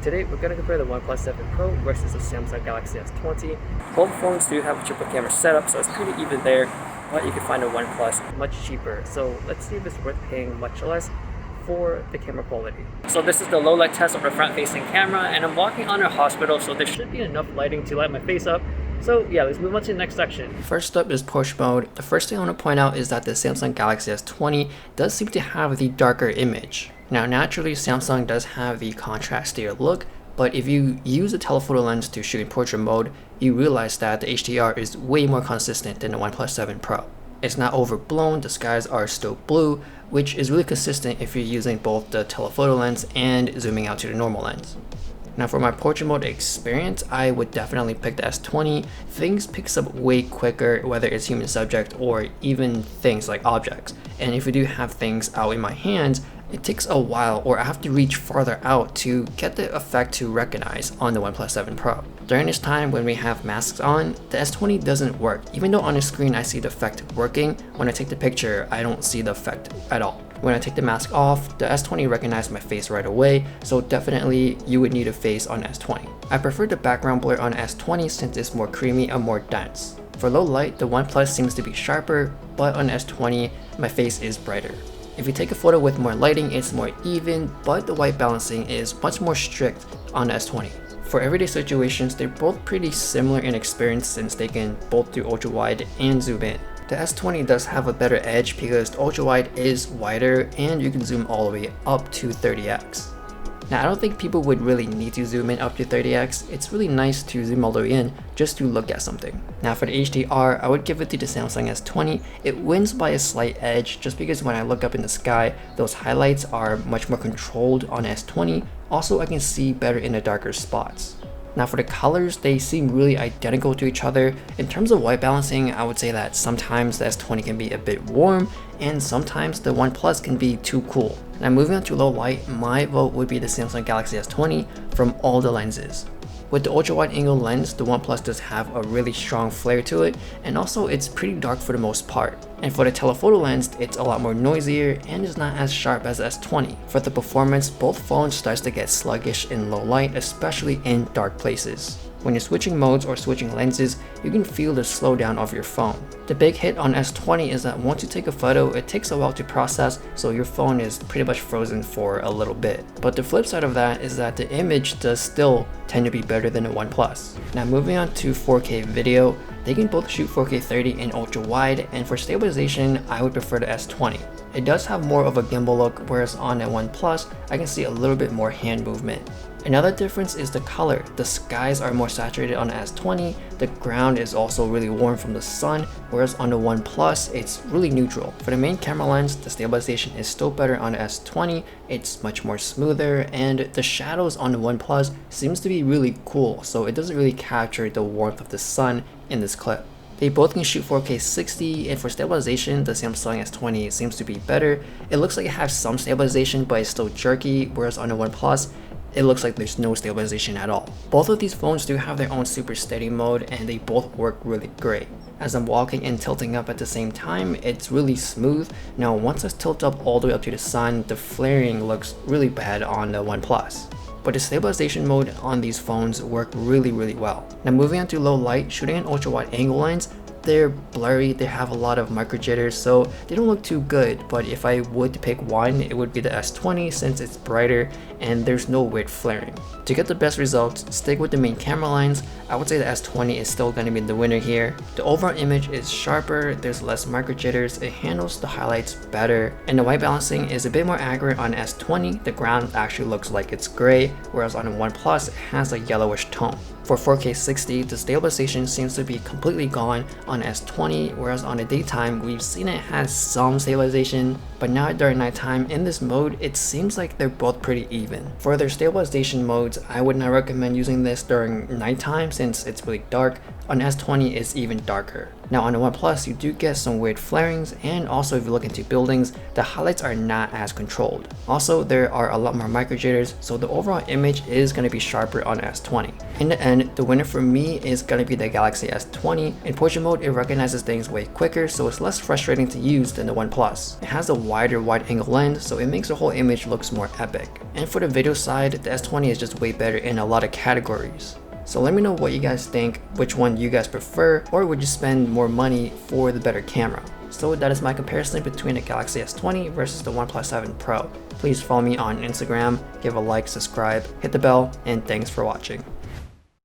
Today we're going to compare the OnePlus 7 Pro versus the Samsung Galaxy S20. Both phones do have a triple camera setup, so it's pretty even there, but you can find a OnePlus much cheaper. So let's see if it's worth paying much less for the camera quality. So this is the low light test of the front facing camera, and I'm walking on a hospital, so there should be enough lighting to light my face up. So yeah, let's move on to the next section. First up is portrait mode. The first thing I want to point out is that the Samsung Galaxy S20 does seem to have the darker image. Now naturally Samsung does have the contrastier look, but if you use a telephoto lens to shoot in portrait mode, you realize that the HDR is way more consistent than the OnePlus 7 Pro. It's not overblown, the skies are still blue, which is really consistent if you're using both the telephoto lens and zooming out to the normal lens. Now for my portrait mode experience, I would definitely pick the S20. Things picks up way quicker, whether it's human subject or even things like objects. And if you do have things out in my hands, it takes a while, or I have to reach farther out to get the effect to recognize on the OnePlus 7 Pro. During this time when we have masks on, the S20 doesn't work. Even though on the screen I see the effect working, when I take the picture, I don't see the effect at all. When I take the mask off, the S20 recognizes my face right away, so definitely you would need a face on S20. I prefer the background blur on S20 since it's more creamy and more dense. For low light, the OnePlus seems to be sharper, but on S20, my face is brighter. If you take a photo with more lighting, it's more even, but the white balancing is much more strict on the S20. For everyday situations, they're both pretty similar in experience since they can both do ultra wide and zoom in. The S20 does have a better edge because the ultra wide is wider and you can zoom all the way up to 30x. Now I don't think people would really need to zoom in up to 30x, it's really nice to zoom all the way in just to look at something. Now for the HDR, I would give it to the Samsung S20. It wins by a slight edge just because when I look up in the sky, those highlights are much more controlled on S20. Also I can see better in the darker spots. Now for the colors, they seem really identical to each other. In terms of white balancing, I would say that sometimes the S20 can be a bit warm and sometimes the OnePlus can be too cool. Now moving on to low light, my vote would be the Samsung Galaxy S20 from all the lenses. With the ultra wide angle lens, the OnePlus does have a really strong flare to it, and also it's pretty dark for the most part. And for the telephoto lens, it's a lot more noisier and is not as sharp as S20. For the performance, both phones starts to get sluggish in low light, especially in dark places. When you're switching modes or switching lenses, you can feel the slowdown of your phone. The big hit on S20 is that once you take a photo, it takes a while to process, so your phone is pretty much frozen for a little bit. But the flip side of that is that the image does still tend to be better than the OnePlus. Now moving on to 4K video, they can both shoot 4K 30 in ultra wide, and for stabilization, I would prefer the S20. It does have more of a gimbal look, whereas on the OnePlus, I can see a little bit more hand movement. Another difference is the color. The skies are more saturated on the S20, the ground is also really warm from the sun, whereas on the OnePlus, it's really neutral. For the main camera lens, the stabilization is still better on the S20, it's much more smoother, and the shadows on the OnePlus seems to be really cool, so it doesn't really capture the warmth of the sun in this clip. They both can shoot 4K 60, and for stabilization, the Samsung S20 seems to be better. It looks like it has some stabilization, but it's still jerky, whereas on the OnePlus, it looks like there's no stabilization at all. Both of these phones do have their own super steady mode, and they both work really great. As I'm walking and tilting up at the same time, it's really smooth. Now once I tilt up all the way up to the sun, the flaring looks really bad on the OnePlus. But the stabilization mode on these phones work really well. Now moving on to low light, shooting an ultra wide angle lens, they're blurry, they have a lot of micro jitters, so they don't look too good, but if I would pick one, it would be the S20 since it's brighter and there's no weird flaring. To get the best results, stick with the main camera lens. I would say the S20 is still going to be the winner here. The overall image is sharper, there's less micro jitters, it handles the highlights better, and the white balancing is a bit more accurate on S20. The ground actually looks like it's gray, whereas on the OnePlus it has a yellowish tone. For 4K 60, the stabilization seems to be completely gone on S20, whereas on the daytime, we've seen it has some stabilization, but now during nighttime in this mode, it seems like they're both pretty even. For their stabilization modes, I would not recommend using this during nighttime since it's really dark. On the S20 it's even darker. Now on the OnePlus you do get some weird flarings, and also if you look into buildings, the highlights are not as controlled. Also there are a lot more micro jitters, so the overall image is going to be sharper on the S20. In the end, the winner for me is going to be the Galaxy S20. In portrait mode it recognizes things way quicker, so it's less frustrating to use than the OnePlus. It has a wider wide angle lens, so it makes the whole image looks more epic. And for the video side, the S20 is just way better in a lot of categories. So let me know what you guys think, which one you guys prefer, or would you spend more money for the better camera? So that is my comparison between the Galaxy S20 versus the OnePlus 7 Pro. Please follow me on Instagram, give a like, subscribe, hit the bell, and thanks for watching.